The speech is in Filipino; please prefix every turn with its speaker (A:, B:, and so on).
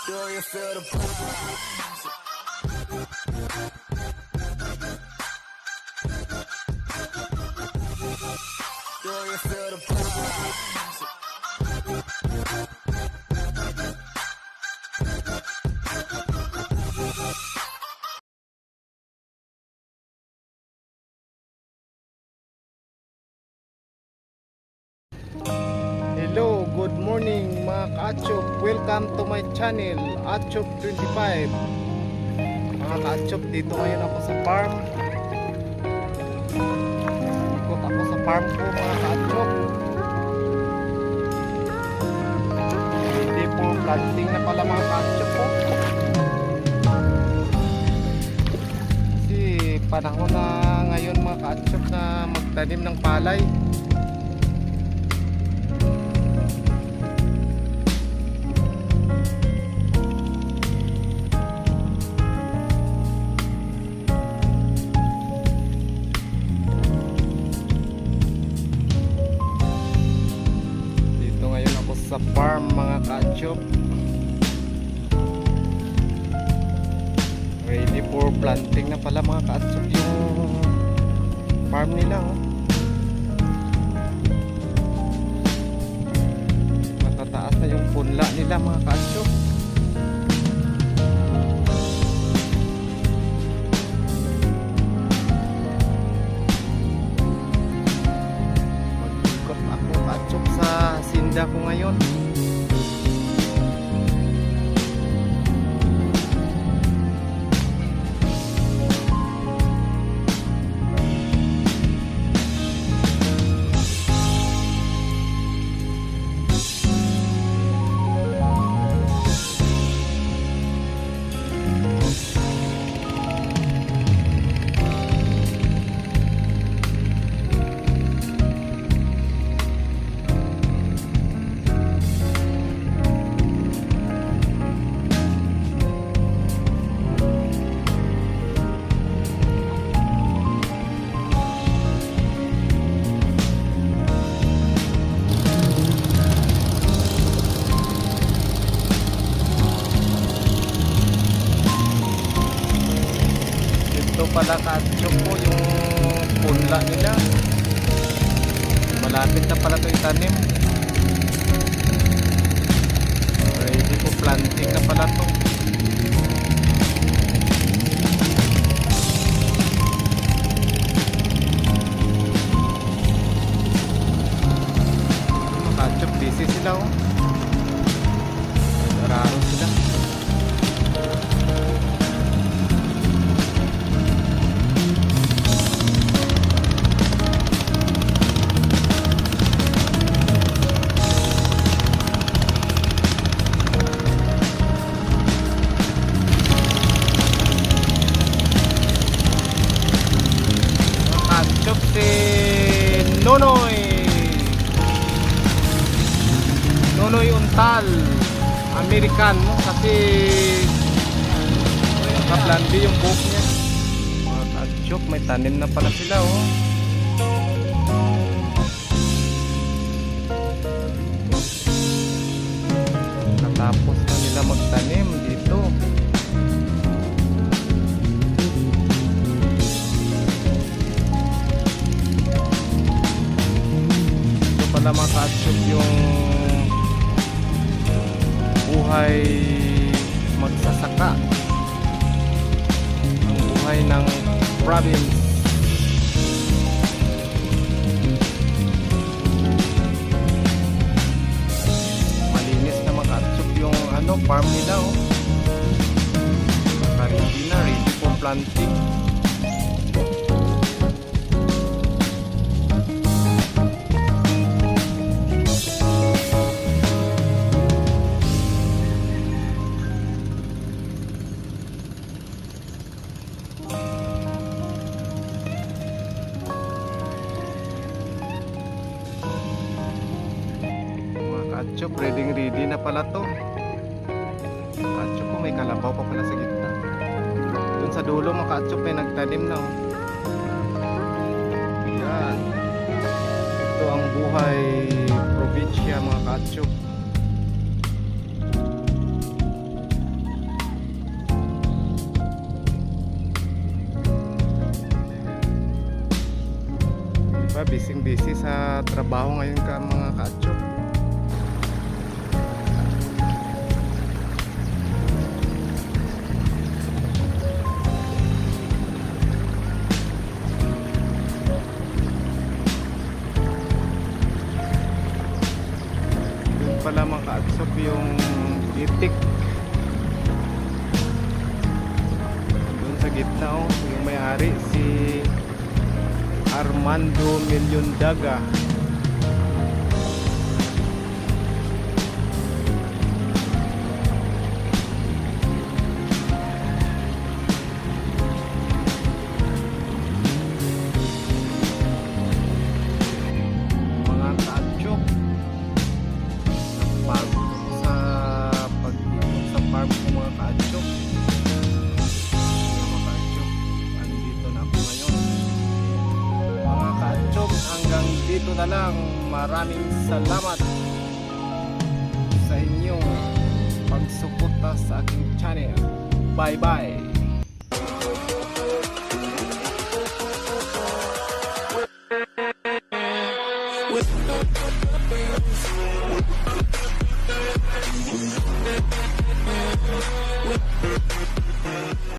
A: Do you feel the vibes? Do you feel the vibes?
B: Hello, good morning mga ka-atchop. Welcome to my channel, Atchop 25. Mga ka-atchop, dito ngayon ako sa farm. Ikot ako sa farm ko mga ka-atchop. Hindi po planting na pala mga ka-atchop po. Kasi panahon na ngayon mga ka-atchop na magtanim ng palay. Sa farm mga ka-atchop, ready for planting na pala mga ka-atchop yung farm nila oh. Matataas na yung punla nila mga ka-atchop. Mag-ikot ako ka-atchop sa sinda ko ngayon. Ito pala ka-atchop po yung punla nila. Malapit na pala ito itanim. Ready po planting na pala ito. Ka-atchop busy sila oh. Nararo sila. Atchop si Nonoy Untal American no? Kasi nakablandi yung buhok niya. Mga ka-atchop, may tanim na pala sila oh. Natapos na nila magtanim dito. Na mga ka-atchop yung buhay magsasaka, ang buhay ng province. Malinis na mga ka-atchop yung farm nila oh. Ready na, ready for planting. Ka-atchop, ready na pala to. Ka-atchop po, may kalabaw pa pala sa gitna. Dun sa dulo mga ka-atchop may nagtanim na oh. Yan. Ito ang buhay probinsya mga ka-atchop. busy sa trabaho ngayon ka mga kaatsyok. Yun pala mga kaatsyok yung itik. Doon sa gitna oh, yung may-ari si Armando Millondaga. Mga kaatsyok, sa pag-ikot sa farm ko mga kaatsyok. Mga kaatsyok, andito na ako ngayon. Mga kaatsyok, hanggang dito na lang. Maraming salamat sa inyong pagsuporta sa aking channel. Bye bye.